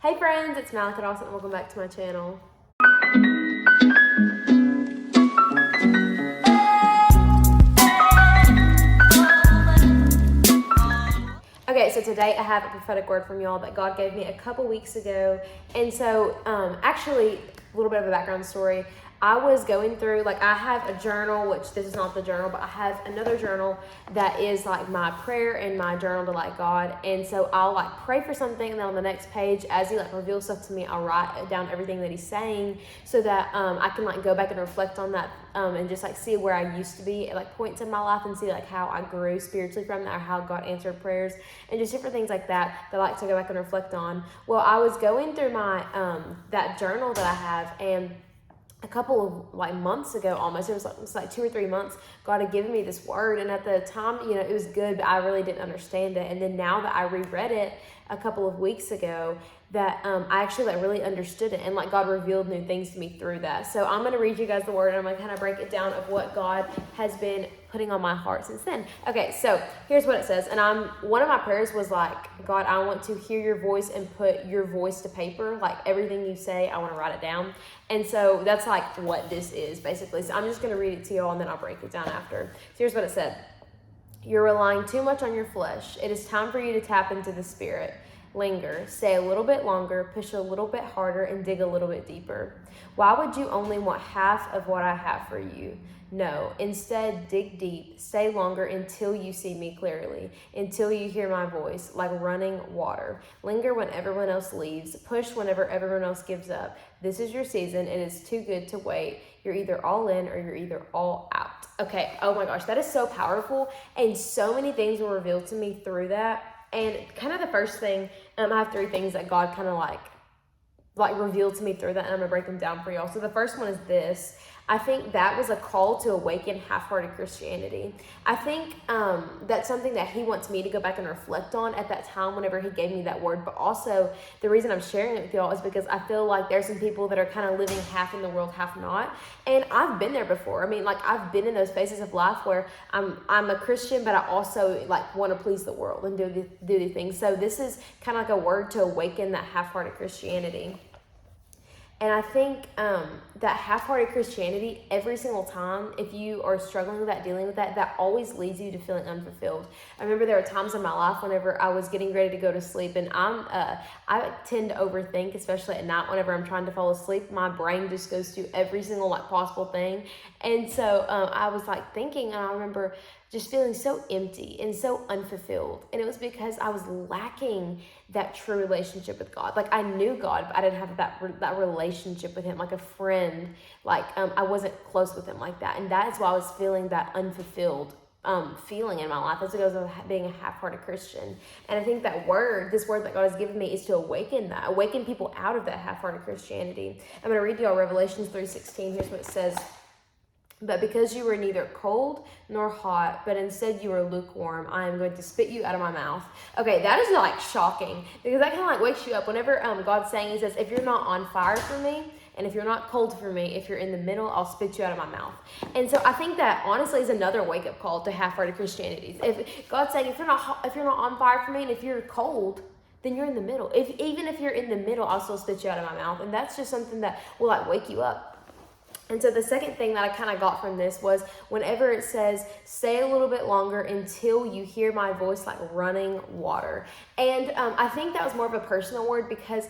Hey friends, it's Malika Dawson and welcome back to my channel. Okay, so today I have a prophetic word from y'all that God gave me a couple weeks ago. And so, actually, a little bit of a background story. I was going through, I have a journal, which this is not the journal, but I have another journal that is like my prayer and my journal to God. And so I'll pray for something, and then on the next page, as he reveals stuff to me, I'll write down everything that he's saying so that I can go back and reflect on that and just see where I used to be at points in my life and see how I grew spiritually from that, or how God answered prayers and just different things like that I like to go back and reflect on. Well, I was going through my that journal that I have, and a couple of months ago, almost, it was 2 or 3 months, God had given me this word, and at the time, it was good, but I really didn't understand it. And then now that I reread it a couple of weeks ago, that I actually really understood it, and God revealed new things to me through that. So I'm going to read you guys the word, and I'm going to kind of break it down of what God has been putting on my heart since then. Okay, so here's what it says. And one of my prayers was God, I want to hear your voice and put your voice to paper. Everything you say, I want to write it down. And so that's what this is basically. So I'm just going to read it to y'all, and then I'll break it down after. So here's what it said. You're relying too much on your flesh. It is time for you to tap into the spirit. Linger, stay a little bit longer, push a little bit harder, and dig a little bit deeper. Why would you only want half of what I have for you? No, instead, dig deep, stay longer until you see me clearly, until you hear my voice, like running water. Linger when everyone else leaves, push whenever everyone else gives up. This is your season, and it's too good to wait. You're either all in or you're either all out. Okay, oh my gosh, that is so powerful, and so many things were revealed to me through that. And kind of the first thing, I have 3 things that God kind of revealed to me through that, and I'm gonna break them down for y'all. So the first one is this. I think that was a call to awaken half-hearted Christianity. I think that's something that he wants me to go back and reflect on at that time whenever he gave me that word. But also, the reason I'm sharing it with y'all is because I feel like there's some people that are kind of living half in the world, half not. And I've been there before. I mean, I've been in those phases of life where I'm a Christian, but I also want to please the world and do the things. So this is kind of a word to awaken that half-hearted Christianity. And I think that half-hearted Christianity, every single time, if you are struggling with that, dealing with that, that always leads you to feeling unfulfilled. I remember there were times in my life whenever I was getting ready to go to sleep, and I tend to overthink, especially at night whenever I'm trying to fall asleep. My brain just goes through every single possible thing. And so I was thinking, and I remember just feeling so empty and so unfulfilled. And it was because I was lacking that true relationship with God. I knew God, but I didn't have that relationship with him, like a friend. I wasn't close with him like that. And that is why I was feeling that unfulfilled feeling in my life as it goes with being a half-hearted Christian. And I think this word that God has given me is to awaken people out of that half-hearted Christianity. I'm going to read to y'all Revelations 3:16. Here's what it says. But because you were neither cold nor hot, but instead you were lukewarm, I am going to spit you out of my mouth. Okay, that is shocking, because that kind of wakes you up. Whenever God's saying, he says, if you're not on fire for me, and if you're not cold for me, if you're in the middle, I'll spit you out of my mouth. And so I think that honestly is another wake-up call to half-hearted Christianity. If God's saying, if you're not on fire for me, and if you're cold, then you're in the middle. Even if you're in the middle, I'll still spit you out of my mouth. And that's just something that will wake you up. And so the second thing that I kind of got from this was whenever it says, stay a little bit longer until you hear my voice like running water. And I think that was more of a personal word because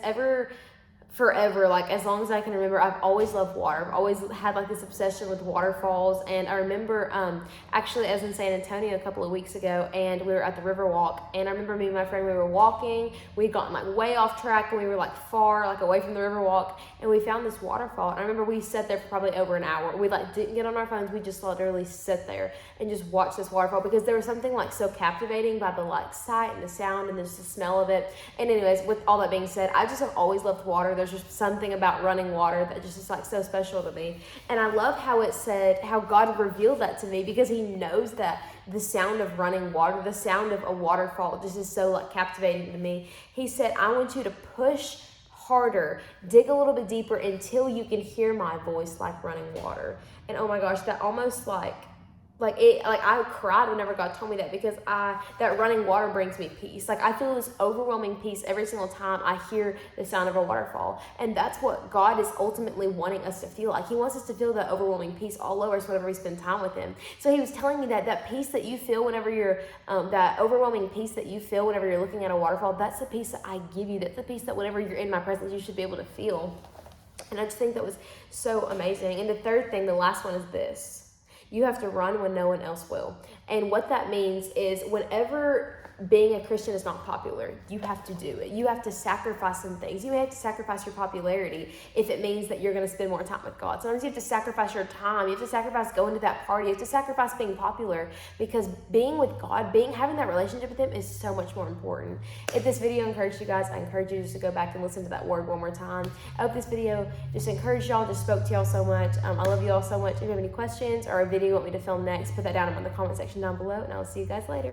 forever, as long as I can remember, I've always loved water. I've always had this obsession with waterfalls. And I remember actually I was in San Antonio a couple of weeks ago, and we were at the Riverwalk, and I remember me and my friend, we were walking, we'd gotten way off track, and we were far away from the Riverwalk, and we found this waterfall. And I remember we sat there for probably over an hour. We didn't get on our phones, we just literally sit there and just watch this waterfall, because there was something so captivating by the sight and the sound and just the smell of it. And anyways, with all that being said, I just have always loved water. There's just something about running water that just is so special to me. And I love how it said, how God revealed that to me, because he knows that the sound of running water, the sound of a waterfall just is so captivating to me. He said, I want you to push harder, dig a little bit deeper until you can hear my voice like running water. And oh my gosh, that almost like I cried whenever God told me that, because that running water brings me peace. Like, I feel this overwhelming peace every single time I hear the sound of a waterfall. And that's what God is ultimately wanting us to feel like. He wants us to feel that overwhelming peace all over us whenever we spend time with him. So he was telling me that peace that you feel whenever you're that overwhelming peace that you feel whenever you're looking at a waterfall, that's the peace that I give you. That's the peace that whenever you're in my presence, you should be able to feel. And I just think that was so amazing. And the third thing, the last one, is this: you have to run when no one else will. And what that means is, whenever being a Christian is not popular, you have to do it. You have to sacrifice some things. You have to sacrifice your popularity if it means that you're going to spend more time with God. Sometimes you have to sacrifice your time. You have to sacrifice going to that party. You have to sacrifice being popular, because being with God, having that relationship with him, is so much more important. If this video encouraged you guys, I encourage you just to go back and listen to that word one more time. I hope this video just encouraged y'all, just spoke to y'all so much. I love you all so much. If you have any questions or a video you want me to film next, put that down in the comment section down below, and I'll see you guys later.